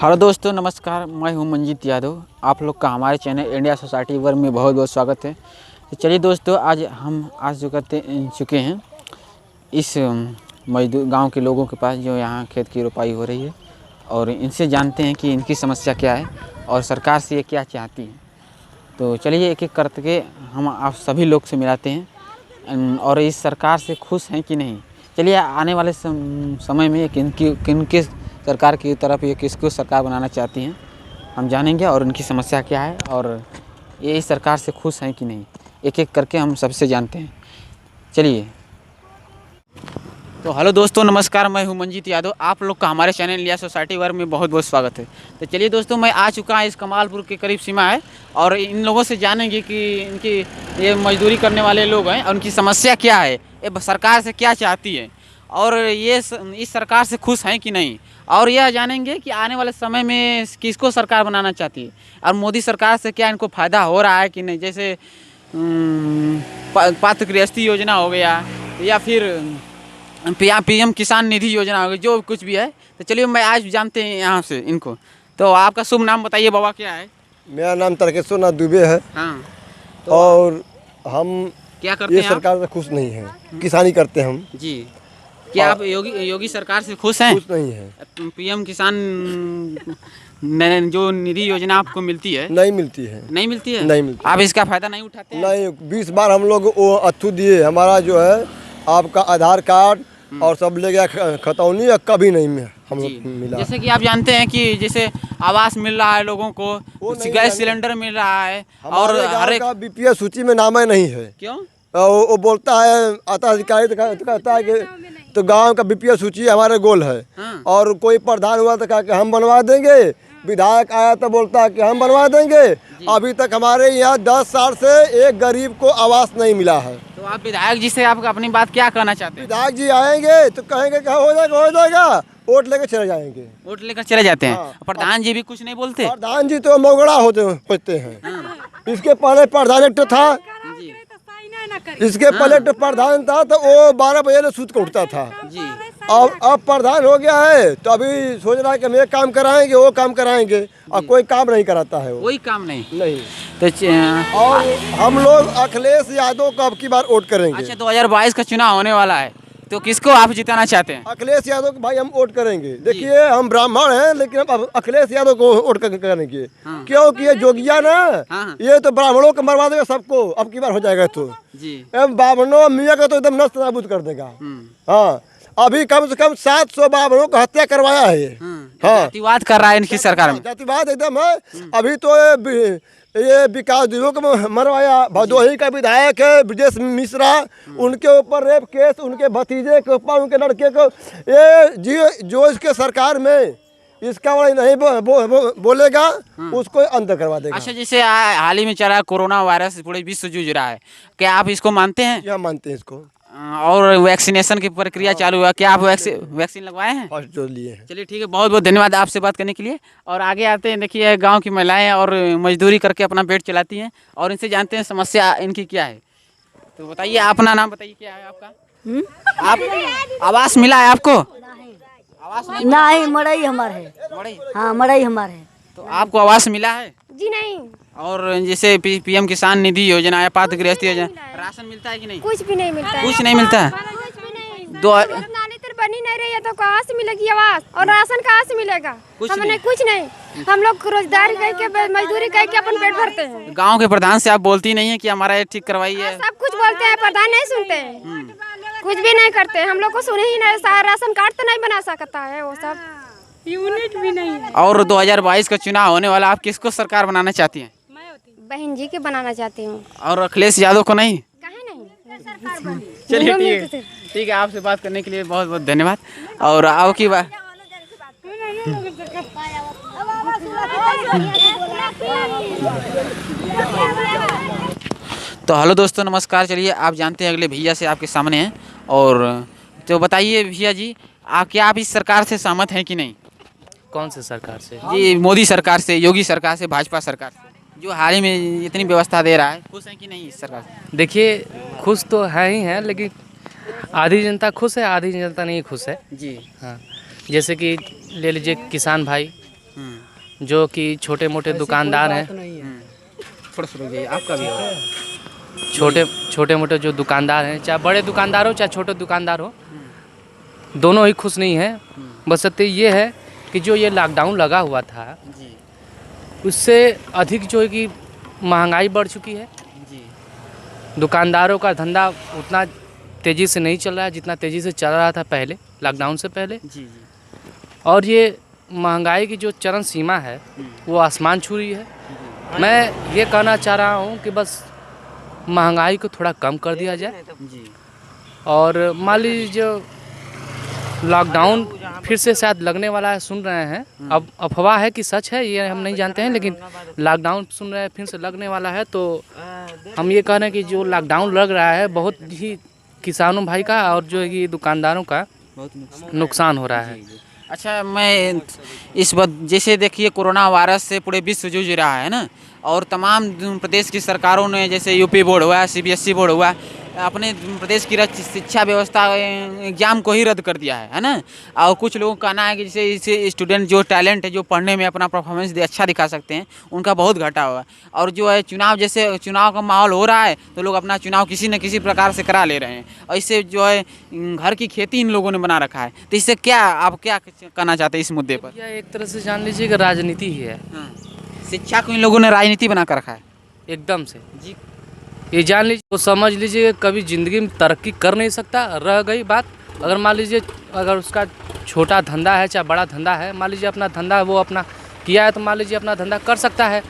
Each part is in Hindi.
हेलो दोस्तों, नमस्कार। मैं हूं मंजीत यादव। आप लोग का हमारे चैनल इंडिया सोसाइटी वर्क में बहुत बहुत स्वागत है। तो चलिए दोस्तों, आज हम चुके हैं इस मजदूर गांव के लोगों के पास जो यहां खेत की रोपाई हो रही है, और इनसे जानते हैं कि इनकी समस्या क्या है और सरकार से ये क्या चाहती है। तो चलिए एक एक करके हम आप सभी लोग से मिलाते हैं और इस सरकार से खुश हैं कि नहीं। चलिए आने वाले समय में किनके सरकार की तरफ ये किसको सरकार बनाना चाहती हैं हम जानेंगे, और उनकी समस्या क्या है और ये इस सरकार से खुश हैं कि नहीं, एक एक करके हम सबसे जानते हैं। चलिए तो हेलो दोस्तों, नमस्कार। मैं हूं मंजीत यादव। आप लोग का हमारे चैनल इंडिया सोसाइटी वर्क में बहुत बहुत स्वागत है। तो चलिए दोस्तों, मैं आ चुका हूं इस कमालपुर के करीब सीमा है, और इन लोगों से जानेंगे कि इनकी ये मजदूरी करने वाले लोग हैं और उनकी समस्या क्या है, ये सरकार से क्या चाहती है, और ये इस सरकार से खुश हैं कि नहीं, और यह जानेंगे कि आने वाले समय में किसको सरकार बनाना चाहती है और मोदी सरकार से क्या इनको फ़ायदा हो रहा है कि नहीं। जैसे पात्र गृहस्थी योजना हो गया, या फिर पीएम किसान निधि योजना हो गई, जो कुछ भी है। तो चलिए मैं आज जानते हैं यहाँ से इनको। तो आपका शुभ नाम बताइए बाबा, क्या है? मेरा नाम तारकेश्वर नाथ दुबे है। हाँ, तो और हम क्या करते ये हैं? सरकार से खुश नहीं हैं, किसानी करते हैं हम जी। क्या आप योगी सरकार से खुश हैं? खुश नहीं हैं। पीएम किसान जो निधि योजना आपको मिलती है, नहीं मिलती है। नहीं मिलती है? नहीं मिलती। आप इसका फायदा नहीं उठाते हैं? नहीं, 20 बार हम लोग वो अथू दिए, हमारा जो है आपका आधार कार्ड और सब ले गया खतौनी, या कभी नहीं हम लोग मिला। जैसे कि आप जानते हैं कि जैसे आवास मिल रहा है लोगों को, गैस सिलेंडर मिल रहा है, और हर एक बीपीएल सूची में नाम नहीं है। क्यों? वो बोलता है, आता अधिकारी तो कहता है कि तो गांव का बीपीएल सूची हमारे गोल है। हाँ। और कोई प्रधान हुआ तो कहा कि हम बनवा देंगे, विधायक आया तो बोलता है कि हम बनवा देंगे। अभी तक हमारे यहाँ 10 साल से एक गरीब को आवास नहीं मिला है। तो आप विधायक जी से आप अपनी बात क्या कहना चाहते हैं? विधायक जी आएंगे तो कहेंगे कि हो जाएगा, वोट लेकर चले जाएंगे। वोट लेकर चले जाते हैं। हाँ। प्रधान जी भी कुछ नहीं बोलते? प्रधान जी तो मोगड़ा होते हैं। हाँ। इसके पहले प्रधान एक था, जी इसके पहले तो प्रधान था तो वो 12 बजे सूत को उठता था। जी। अब प्रधान हो गया है तो अभी सोच रहा है कि हम ये काम कराएंगे, वो काम कराएंगे, और कोई काम नहीं कराता है वो। कोई काम नहीं। तो और हम लोग अखिलेश यादव को अब की बार वोट करेंगे। अच्छा, 2022 का चुनाव होने वाला है, तो किसको आप जिताना चाहते हैं? अखिलेश यादव को भाई हम वोट करेंगे। देखिए हम ब्राह्मण हैं, लेकिन अब अखिलेश यादव को वोट करेंगे। हाँ। क्योंकि ये जोगिया ना, हाँ। ये तो ब्राह्मणों को मरवा देगा सबको, अब की बार हो जाएगा तो। जी। ब्राह्मणों मियाँ का तो एकदम नष्ट नाबूद कर देगा। हाँ, अभी कम से कम 700 ब्राह्मणों को हत्या करवाया है। हाँ, जातिवाद कर रहा है इनकी सरकार में। जातिवाद एकदम है। अभी तो ये विकास दुबे को मरवाया, भदोही का विधायक है ब्रजेश मिश्रा, उनके ऊपर रेप केस, उनके भतीजे के ऊपर, उनके लड़के को, ये जो इसके सरकार में इसका वाला नहीं बोलेगा उसको अंदर करवा देगा। अच्छा, जैसे हाल ही में चला कोरोना वायरस, पूरे विश्व जूझ रहा है, क्या आप इसको मानते हैं? क्या मानते हैं इसको? और वैक्सीनेशन की प्रक्रिया चालू हुआ, क्या आप वैक्सीन लगवाए हैं? फर्स्ट डोज लिए हैं। चलिए ठीक है, बहुत बहुत धन्यवाद आपसे बात करने के लिए। और आगे आते हैं, देखिए गांव की महिलाएं और मजदूरी करके अपना पेट चलाती हैं, और इनसे जानते हैं समस्या इनकी क्या है। तो बताइए, अपना नाम बताइए, क्या है आपका? आप आवास मिला है आपको? आवास नहीं, मड़ई हमारे है। मड़ई? हाँ, मड़ई हमारे है। तो आपको आवास मिला है? जी नहीं, और जैसे पीएम किसान निधि योजना या पात्र गृहस्थी योजना, राशन मिलता है कि नहीं? कुछ भी नहीं मिलता है। कुछ नहीं मिलता है। कुछ भी नहीं। दो नाली तो बनी नहीं रही है, तो कहाँ से मिलेगी आवास, और राशन कहाँ से मिलेगा? हमने कुछ नहीं। हम लोग रोजगार करके, मजदूरी करके अपन पेट भरते हैं। गांव के प्रधान से आप बोलती नहीं है कि हमारा ये ठीक करवाइए? सब कुछ बोलते हैं, प्रधान नहीं सुनते हैं, कुछ भी नहीं करते। हम लोग को सुने ही नहीं। राशन कार्ड तो नहीं बना सकता है वो, सब यूनिट भी नहीं है। और 2022 का चुनाव होने वाला, आप किसको सरकार बनाना चाहती हैं? बहन जी के बनाना चाहती हूँ। और अखिलेश यादव को नहीं? कहे नहीं। चलिए ठीक है, आपसे बात करने के लिए बहुत बहुत धन्यवाद। और आओ की बात, तो हेलो दोस्तों, नमस्कार। चलिए आप जानते हैं, अगले भैया से आपके सामने हैं, और तो बताइए भैया जी, आप इस सरकार से सहमत हैं कि नहीं? कौन से सरकार से? जी, मोदी सरकार से, योगी सरकार से, भाजपा सरकार से, जो हाल ही में इतनी व्यवस्था दे रहा है। खुश हैं कि नहीं इस सरकार से? देखिए, खुश तो है ही है, लेकिन आधी जनता खुश है, आधी जनता नहीं खुश है। जी। हाँ, जैसे कि ले लीजिए किसान भाई, जो कि छोटे मोटे दुकानदार हैं, थोड़ा सा रुक जाइए, आपका भी होगा। छोटे मोटे जो दुकानदार हैं, चाहे बड़े दुकानदार हो चाहे छोटे दुकानदार हो, दोनों ही खुश नहीं हैं। बशर्ते ये है कि जो ये लॉकडाउन लगा हुआ था जी उससे अधिक जो है कि महंगाई बढ़ चुकी है। जी दुकानदारों का धंधा उतना तेज़ी से नहीं चल रहा है जितना तेज़ी से चल रहा था पहले, लॉकडाउन से पहले। जी जी और ये महंगाई की जो चरम सीमा है वो आसमान छू रही है। मैं ये कहना चाह रहा हूँ कि बस महंगाई को थोड़ा कम कर दिया जाए। जी और मान लीजिए जो लॉकडाउन फिर से शायद लगने वाला है, सुन रहे हैं, अब अफवाह है कि सच है ये हम नहीं जानते हैं, लेकिन लॉकडाउन सुन रहे हैं फिर से लगने वाला है। तो हम ये कह रहे हैं कि जो लॉकडाउन लग रहा है बहुत ही किसानों भाई का और जो है कि दुकानदारों का बहुत नुकसान हो रहा है। अच्छा, मैं इस बात, जैसे देखिए कोरोना वायरस से पूरे विश्व जूझ रहा है ना, और तमाम प्रदेश की सरकारों ने, जैसे यूपी बोर्ड हुआ, सीबीएसई बोर्ड हुआ, अपने प्रदेश की शिक्षा व्यवस्था एग्जाम को ही रद्द कर दिया है ना। और कुछ लोगों का कहना है कि जैसे इसे स्टूडेंट जो टैलेंट है, जो पढ़ने में अपना परफॉर्मेंस अच्छा दिखा सकते हैं, उनका बहुत घटा हुआ। और जो है चुनाव, जैसे चुनाव का माहौल हो रहा है तो लोग अपना चुनाव किसी न किसी प्रकार से करा ले रहे हैं, और इससे जो है घर की खेती इन लोगों ने बना रखा है। तो इससे क्या आप क्या कहना चाहते हैं इस मुद्दे पर? यह एक तरह से जान लीजिए कि राजनीति ही है। शिक्षा को इन लोगों ने राजनीति बना कर रखा है एकदम से जी। ये जान लीजिए, वो समझ लीजिए कभी ज़िंदगी में तरक्की कर नहीं सकता। रह गई बात, अगर मान लीजिए अगर उसका छोटा धंधा है चाहे बड़ा धंधा है, मान लीजिए अपना धंधा वो अपना किया है तो मान लीजिए अपना धंधा कर सकता है।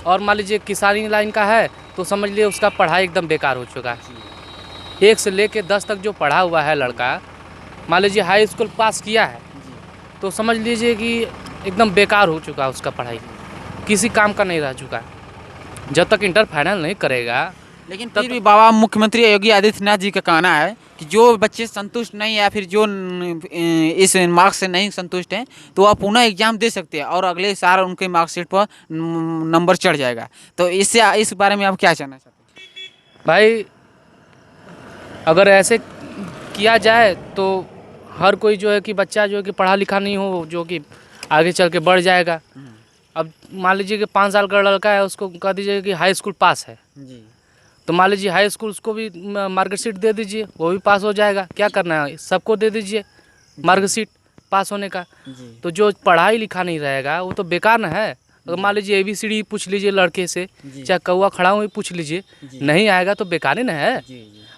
और मान लीजिए किसानी लाइन का है तो समझ लीजिए उसका पढ़ाई एकदम बेकार हो चुका है। 1 से लेकर 10 तक जो पढ़ा हुआ है लड़का, मान लीजिए हाई स्कूल पास किया है तो समझ लीजिए कि एकदम बेकार हो चुका है उसका पढ़ाई, किसी काम का नहीं रह चुका है जब तक इंटर फाइनल नहीं करेगा। लेकिन फिर भी बाबा मुख्यमंत्री योगी आदित्यनाथ जी का कहना है कि जो बच्चे संतुष्ट नहीं या फिर जो इस मार्क्स से नहीं संतुष्ट हैं तो वह पुनः एग्जाम दे सकते हैं और अगले साल उनके मार्कशीट पर नंबर चढ़ जाएगा। तो इससे इस बारे में आप क्या कहना चाहते हैं? भाई अगर ऐसे किया जाए तो हर कोई जो है कि बच्चा जो है कि पढ़ा लिखा नहीं हो, जो कि आगे चल के बढ़ जाएगा। अब मान लीजिए कि 5 साल का लड़का है, उसको कह दीजिए कि हाई स्कूल पास है जी, तो मान लीजिए हाई स्कूल उसको भी मार्कशीट दे दीजिए, वो भी पास हो जाएगा। क्या करना है, सबको दे दीजिए मार्कशीट पास होने का। जी। तो जो पढ़ाई लिखा नहीं रहेगा वो तो बेकार ना है। अगर मान लीजिए ABCD पूछ लीजिए लड़के से, चाहे कौवा खड़ा हुआ पूछ लीजिए, नहीं आएगा तो बेकार ही ना है।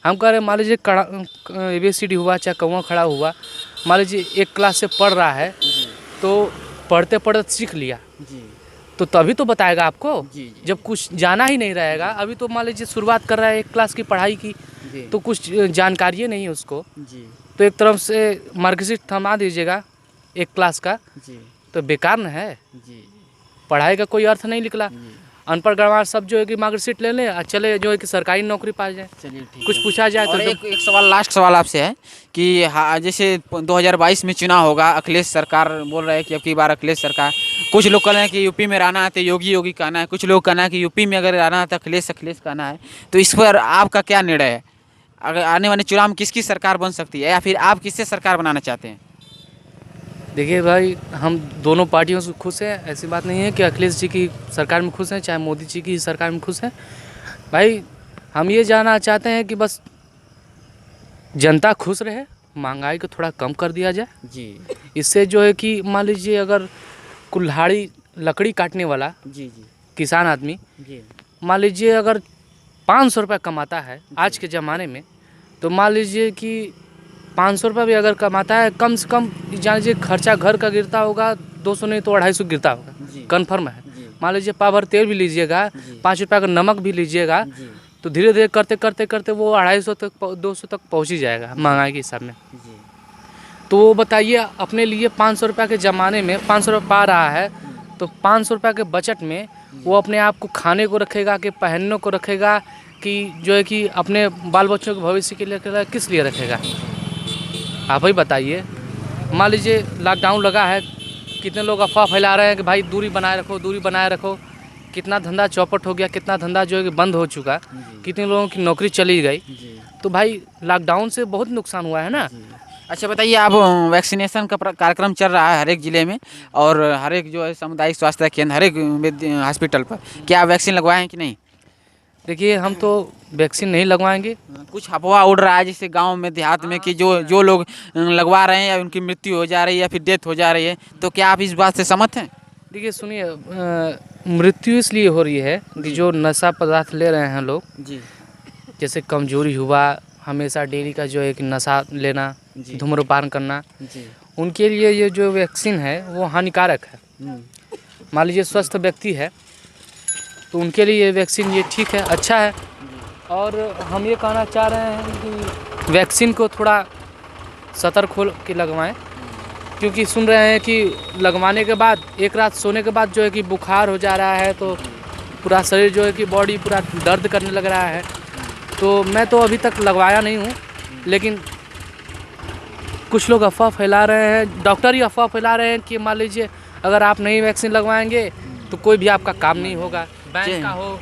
हम कह रहे हैं मान लीजिए ABCD हुआ चाहे कौवा खड़ा हुआ, मान लीजिए 1 क्लास से पढ़ रहा है तो पढ़ते पढ़ते सीख लिया तो तभी तो बताएगा आपको। जब कुछ जाना ही नहीं रहेगा, अभी तो मान लीजिए शुरुआत कर रहा है 1 क्लास की पढ़ाई की तो कुछ जानकारी नहीं है उसको, तो एक तरफ से मार्कशीट थमा दीजिएगा 1 क्लास का तो बेकार न है, पढ़ाई का कोई अर्थ नहीं निकला। अनपढ़ गंवार सब जो है कि मार्कशीट ले लें और चले जो है कि सरकारी नौकरी पा जाए। चलिए ठीक कुछ पूछा जाए और तो एक सवाल, लास्ट सवाल आपसे है कि जैसे 2022 में चुनाव होगा, अखिलेश सरकार बोल रहे हैं कि अब की बार अखिलेश सरकार, कुछ लोग कह रहे हैं कि यूपी में रहना है तो योगी कहना है, कुछ लोग कहना है कि यूपी में अगर रहना है तो अखिलेश कहना है। तो इस पर आपका क्या निर्णय है? अगर आने वाले चुनाव में किसकी सरकार बन सकती है या फिर आप किससे सरकार बनाना चाहते हैं? देखिए भाई, हम दोनों पार्टियों से खुश हैं। ऐसी बात नहीं है कि अखिलेश जी की सरकार में खुश हैं चाहे मोदी जी की सरकार में खुश हैं। भाई हम ये जानना चाहते हैं कि बस जनता खुश रहे, महंगाई को थोड़ा कम कर दिया जाए जी। इससे जो है कि मान लीजिए अगर कुल्हाड़ी लकड़ी काटने वाला जी किसान आदमी जी मान लीजिए अगर 500 रुपये कमाता है आज के ज़माने में, तो मान लीजिए कि 500 रुपये भी अगर कमाता है, कम से कम जान लीजिए खर्चा घर का गिरता होगा 200 नहीं तो 250 गिरता होगा, कन्फर्म है। मान लीजिए पावर तेल भी लीजिएगा, 5 रुपये का नमक भी लीजिएगा, तो धीरे धीरे करते करते करते वो 250 तक 200 तक पहुँच ही जाएगा महंगाई के हिसाब में। तो वो बताइए अपने लिए 500 रुपये के ज़माने में 500 रुपये पा रहा है तो 500 रुपये के बजट में वो अपने आप को खाने को रखेगा कि पहनने को रखेगा कि जो है कि अपने बाल बच्चों के भविष्य के लिए रखेगा, किस लिए रखेगा आप ही बताइए। मान लीजिए लॉकडाउन लगा है, कितने लोग अफवाह फैला रहे हैं कि भाई दूरी बनाए रखो, दूरी बनाए रखो। कितना धंधा चौपट हो गया, कितना धंधा जो है कि बंद हो चुका, कितने लोगों की नौकरी चली गई। तो भाई लॉकडाउन से बहुत नुकसान हुआ है ना। अच्छा बताइए, आप वैक्सीनेशन का कार्यक्रम चल रहा है हर एक ज़िले में और हर एक जो है सामुदायिक स्वास्थ्य केंद्र, हर एक हॉस्पिटल पर, क्या आप वैक्सीन लगवाए हैं कि नहीं? देखिए, हम तो वैक्सीन नहीं लगवाएंगे। कुछ अफवाह उड़ रहा है जैसे गांव में देहात में कि जो लोग लगवा रहे हैं या उनकी मृत्यु हो जा रही है या फिर डेथ हो जा रही है, तो क्या आप इस बात से सहमत हैं? देखिए सुनिए, मृत्यु इसलिए हो रही है कि जो नशा पदार्थ ले रहे हैं लोग, जी जैसे कमजोरी हुआ, हमेशा डेली का जो एक नशा लेना, जी। धूम्रपान करना, जी। उनके लिए ये जो वैक्सीन है वो हानिकारक है। मान लीजिए स्वस्थ व्यक्ति है तो उनके लिए ये वैक्सीन ये ठीक है, अच्छा है। और हम ये कहना चाह रहे हैं कि वैक्सीन को थोड़ा सतर्क हो के लगवाएं, क्योंकि सुन रहे हैं कि लगवाने के बाद एक रात सोने के बाद जो है कि बुखार हो जा रहा है, तो पूरा शरीर जो है कि बॉडी पूरा दर्द करने लग रहा है। तो मैं तो अभी तक लगवाया नहीं हूँ, लेकिन कुछ लोग अफवाह फैला रहे हैं, डॉक्टर ही अफवाह फैला रहे हैं कि मान लीजिए अगर आप नहीं वैक्सीन लगवाएंगे तो कोई भी आपका काम नहीं होगा, बैंक का हो,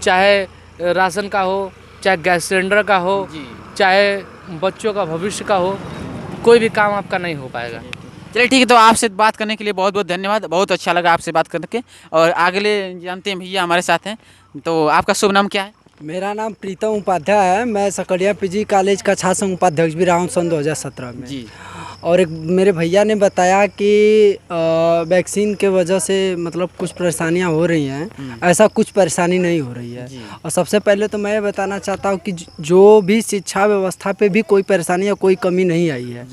चाहे राशन का हो, चाहे गैस सिलेंडर का हो, चाहे बच्चों का भविष्य का हो, कोई भी काम आपका नहीं हो पाएगा। चलिए ठीक है, तो आपसे बात करने के लिए बहुत बहुत धन्यवाद, बहुत अच्छा लगा आपसे बात करके। और अगले जानते हैं भैया हमारे साथ हैं, तो आपका शुभ नाम क्या है? मेरा नाम प्रीतम उपाध्याय है। मैं सकड़िया पीजी कॉलेज का छात्र संघ उपाध्यक्ष भी रहा हूँ सन 2017 में जी। और एक मेरे भैया ने बताया कि वैक्सीन के वजह से मतलब कुछ परेशानियां हो रही हैं। ऐसा कुछ परेशानी नहीं हो रही है। और सबसे पहले तो मैं ये बताना चाहता हूँ कि जो भी शिक्षा व्यवस्था पे भी कोई परेशानी या कोई कमी नहीं आई है।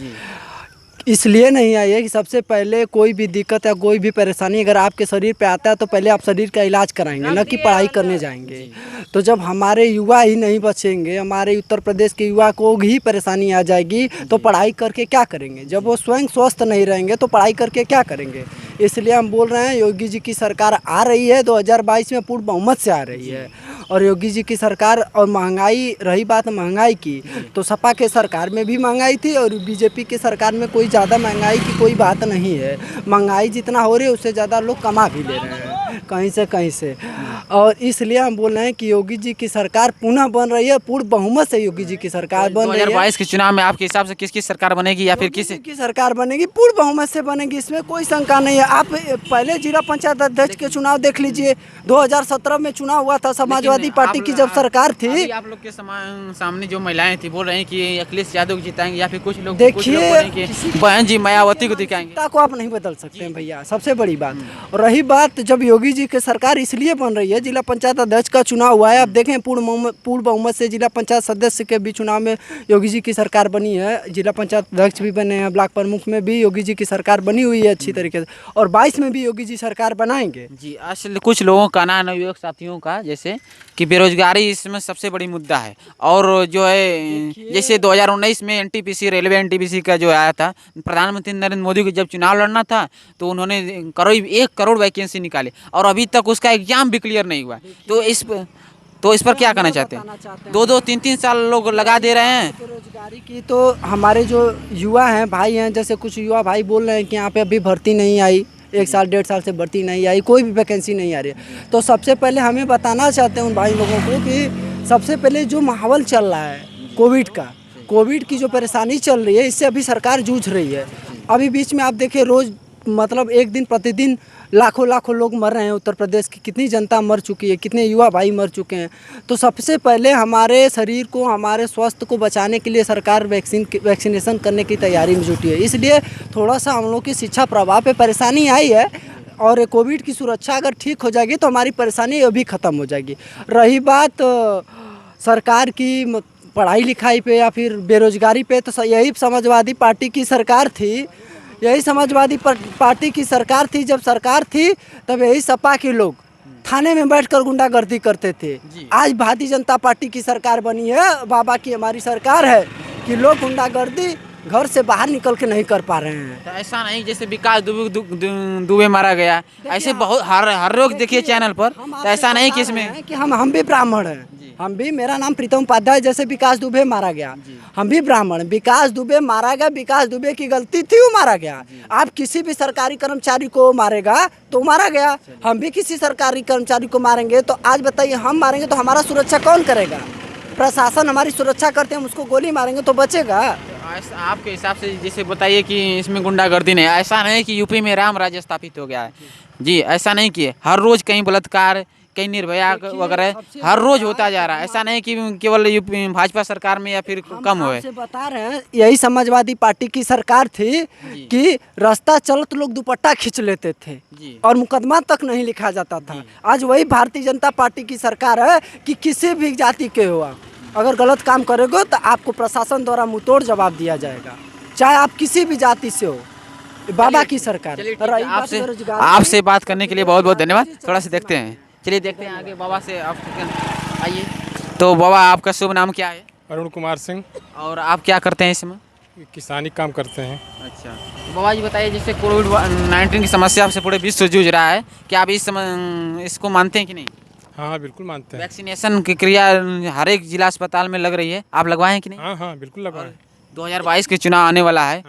इसलिए नहीं आई है कि सबसे पहले कोई भी दिक्कत या कोई भी परेशानी अगर आपके शरीर पे आता है तो पहले आप शरीर का इलाज कराएंगे, न कि पढ़ाई करने जाएंगे। तो जब हमारे युवा ही नहीं बचेंगे, हमारे उत्तर प्रदेश के युवा को ही परेशानी आ जाएगी तो पढ़ाई करके क्या करेंगे? जब वो स्वयं स्वस्थ नहीं रहेंगे तो पढ़ाई करके क्या करेंगे? इसलिए हम बोल रहे हैं योगी जी की सरकार आ रही है, 2022 में पूर्ण बहुमत से आ रही है। और योगी जी की सरकार और महंगाई, रही बात महंगाई की, तो सपा के सरकार में भी महंगाई थी और बीजेपी की सरकार में कोई ज़्यादा महंगाई की कोई बात नहीं है। महंगाई जितना हो रही है उससे ज़्यादा लोग कमा भी ले रहे हैं कहीं से। और इसलिए हम बोल रहे हैं कि योगी जी की सरकार पुनः बन रही है, पूर्ण बहुमत से योगी जी की सरकार बन रही है। 2022 के चुनाव में आपके हिसाब से किसकी सरकार बनेगी या फिर किस की सरकार बनेगी? पूर्ण बहुमत से बनेगी, इसमें कोई शंका नहीं है। आप पहले जिला पंचायत अध्यक्ष के चुनाव देख लीजिए, 2017 में चुनाव हुआ था, समाजवादी पार्टी की जब सरकार थी। आप लोग के सामने जो महिलाएं थी बोल रही हैं कि अखिलेश यादव को जिताएंगे या फिर कुछ लोग देखिए, बहन जी मायावती को दिखाएंगे। को आप नहीं बदल सकते हैं भैया, सबसे बड़ी बात। और रही बात, जब योगी जी की सरकार इसलिए बन रही है, जिला पंचायत अध्यक्ष का चुनाव हुआ है, आप देखें पूर्ण बहुमत से जिला पंचायत सदस्य के भी चुनाव में योगी जी की सरकार बनी है। जिला पंचायत अध्यक्ष भी बने हैं, ब्लॉक प्रमुख में भी योगी जी की सरकार बनी हुई है अच्छी तरीके से, और 22 में भी योगी जी सरकार बनाएंगे। जी, असल कुछ लोगों का ना, नवयुवक साथियों का, जैसे कि बेरोजगारी इसमें सबसे बड़ी मुद्दा है। और जो है जैसे 2019 में एनटीपीसी, रेलवे एनटीपीसी का जो आया था, प्रधानमंत्री नरेंद्र मोदी को जब चुनाव लड़ना था तो उन्होंने 1 करोड़ वैकेंसी निकाली और अभी तक उसका एग्जाम भी क्लियर नहीं हुआ। तो इस पर क्या कहना चाहते हैं? 2-2, 3-3 साल लोग लगा दे रहे हैं बेरोजगारी की। तो हमारे जो युवा हैं, भाई हैं, जैसे कुछ युवा भाई बोल रहे हैं कि यहाँ पे अभी भर्ती नहीं आई, 1 साल 1.5 साल से भर्ती नहीं आई, कोई भी वैकेंसी नहीं आ रही है। तो सबसे पहले हमें बताना चाहते हैं उन भाई लोगों को कि सबसे पहले जो माहौल चल रहा है कोविड की जो परेशानी चल रही है, इससे अभी सरकार जूझ रही है। अभी बीच में आप देखिए, रोज़ मतलब एक दिन प्रतिदिन लाखों लोग मर रहे हैं। उत्तर प्रदेश की कितनी जनता मर चुकी है, कितने युवा भाई मर चुके हैं। तो सबसे पहले हमारे शरीर को, हमारे स्वास्थ्य को बचाने के लिए सरकार वैक्सीनेशन करने की तैयारी में जुटी है। इसलिए थोड़ा सा हम लोग की शिक्षा प्रवाह पे परेशानी आई है, और कोविड की सुरक्षा अगर ठीक हो जाएगी तो हमारी परेशानी अभी ख़त्म हो जाएगी। रही बात सरकार की पढ़ाई लिखाई पे या फिर बेरोजगारी पे, तो यही समाजवादी पार्टी की सरकार थी। जब सरकार थी तब यही सपा के लोग थाने में बैठकर गुंडागर्दी करते थे। आज भारतीय जनता पार्टी की सरकार बनी है, बाबा की हमारी सरकार है, कि लोग गुंडागर्दी घर से बाहर निकल के नहीं कर पा रहे हैं। तो ऐसा नहीं जैसे विकास दुबे मारा गया, ऐसे बहुत हर रोज देखिए चैनल पर। तो ऐसा नहीं कि इसमें कि हम भी ब्राह्मण हैं, हम भी, मेरा नाम प्रीतम उपाध्याय, जैसे विकास दुबे मारा गया, हम भी ब्राह्मण। विकास दुबे मारा गया, विकास दुबे की गलती थी, वो मारा गया। आप किसी भी सरकारी कर्मचारी को मारेगा तो मारा गया, हम भी किसी सरकारी कर्मचारी को मारेंगे। तो आज बताइए, हम मारेंगे तो हमारा सुरक्षा कौन करेगा? प्रशासन हमारी सुरक्षा करते हैं, हम उसको गोली मारेंगे तो बचेगा? आपके हिसाब से जैसे बताइए कि इसमें गुंडागर्दी नहीं, ऐसा नहीं कि यूपी में राम राज्य स्थापित हो गया है जी, ऐसा नहीं कि हर रोज कहीं बलात्कार, कहीं निर्भया वगैरह हर रोज होता जा रहा है। ऐसा नहीं कि केवल यूपी भाजपा सरकार में या फिर कम हुए। आपसे बता रहे हैं, यही समाजवादी पार्टी की सरकार थी कि रास्ता चलत लोग दुपट्टा खींच लेते थे जी। और मुकदमा तक नहीं लिखा जाता था। आज वही भारतीय जनता पार्टी की सरकार है कि किसी भी जाति के हो आप, अगर गलत काम करोगे तो आपको प्रशासन द्वारा मुंहतोड़ जवाब दिया जाएगा, चाहे आप किसी भी जाति से हो। बाबा की सरकार। चलिए ठीक है, रही बात आपसे बेरोजगार आपसे बात करने के लिए बहुत बहुत धन्यवाद। थोड़ा सा देखते हैं, चलिए देखते हैं आगे बाबा से। आप आइए। तो बाबा आपका शुभ नाम क्या है? अरुण कुमार सिंह, और आप क्या करते हैं इसमें? किसानी काम करते हैं। अच्छा, तो बाबा जी बताइए, जैसे कोविड-19 की समस्या से पूरे विश्व जूझ रहा है, क्या आप इसको मानते हैं कि नहीं? हाँ बिल्कुल मानते हैं। वैक्सीनेशन की क्रिया हर एक जिला अस्पताल में लग रही है, आप लगवाए हैं कि नहीं? हाँ बिल्कुल लगा है। 2022 के चुनाव आने वाला है,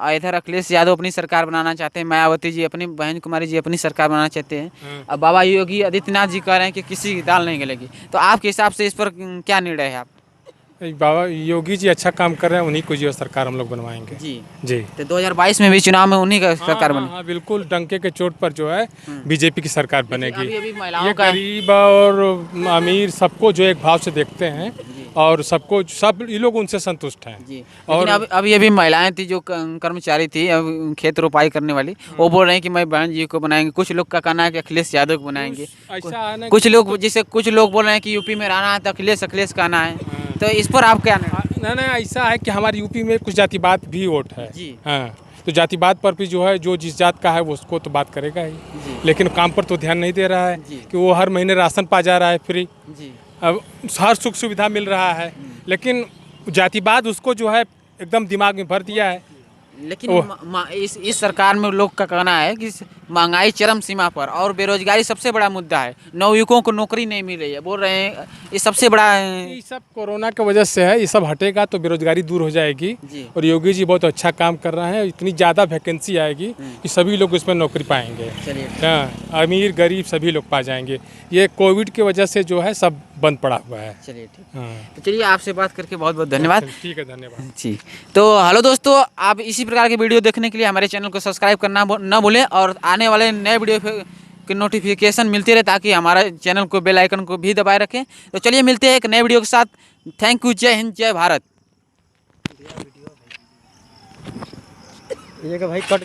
इधर अखिलेश यादव अपनी सरकार बनाना चाहते हैं, मायावती जी अपनी, बहन कुमारी जी अपनी सरकार बनाना चाहते हैं। अब बाबा योगी आदित्यनाथ जी कह रहे हैं कि किसी की दाल नहीं गलेगी, तो आपके हिसाब से इस पर क्या निर्णय है आप? बाबा योगी जी अच्छा काम कर रहे हैं, उन्हीं को जो सरकार हम लोग बनवाएंगे जी। तो 2022 में भी चुनाव में उन्हीं का सरकार बने। हाँ बिल्कुल, डंके के चोट पर जो है बीजेपी की सरकार बनेगी। अभी महिलाओं ये का गरीब और अमीर सबको जो एक भाव से देखते हैं और सबको सब ये लोग उनसे संतुष्ट हैं जी। और लेकिन अभी अभी महिलाएं थी जो कर्मचारी थी, अब खेत रोपाई करने वाली, वो बोल रहे हैं कि मैं बहन जी को बनाएंगे। कुछ लोग का कहना है कि अखिलेश यादव को बनाएंगे। ऐसा है ना, कुछ लोग जैसे कुछ लोग बोल रहे हैं कि यूपी में रहना है तो अखिलेश का आना है, तो इस पर आप क्या नहीं ऐसा है कि हमारे यूपी में कुछ जातिवाद भी वोट है जी। हाँ, तो जातिवाद पर भी जो है जो जिस जात का है वो उसको तो बात करेगा ही, लेकिन काम पर तो ध्यान नहीं दे रहा है कि वो हर महीने राशन पा जा रहा है फ्री, अब हर सुख सुविधा मिल रहा है, लेकिन जातिवाद उसको जो है एकदम दिमाग में भर दिया है। लेकिन इस सरकार में लोग का कहना है कि महंगाई चरम सीमा पर और बेरोजगारी सबसे बड़ा मुद्दा है, नवयुवकों को नौकरी नहीं मिल रही है, बोल रहे हैं ये सबसे बड़ा। ये सब कोरोना की वजह से है, ये सब हटेगा तो बेरोजगारी दूर हो जाएगी और योगी जी बहुत अच्छा काम कर रहे हैं, इतनी ज़्यादा वैकेंसी आएगी कि सभी लोग इसमें नौकरी पाएंगे। हाँ, अमीर गरीब सभी लोग पा जाएंगे। ये कोविड की वजह से जो है सब बंद पड़ा हुआ है। चलिए ठीक, हाँ तो चलिए आपसे बात करके बहुत बहुत धन्यवाद। ठीक है, धन्यवाद जी। तो हेलो दोस्तों, आप इसी प्रकार के वीडियो देखने के लिए हमारे चैनल को सब्सक्राइब करना न भूलें और आने वाले नए वीडियो की नोटिफिकेशन मिलती रहे, ताकि हमारे चैनल को बेल आइकन को भी दबाए रखें। तो चलिए मिलते हैं एक नए वीडियो के साथ। थैंक यू, जय हिंद, जय भारत। ये भाई कट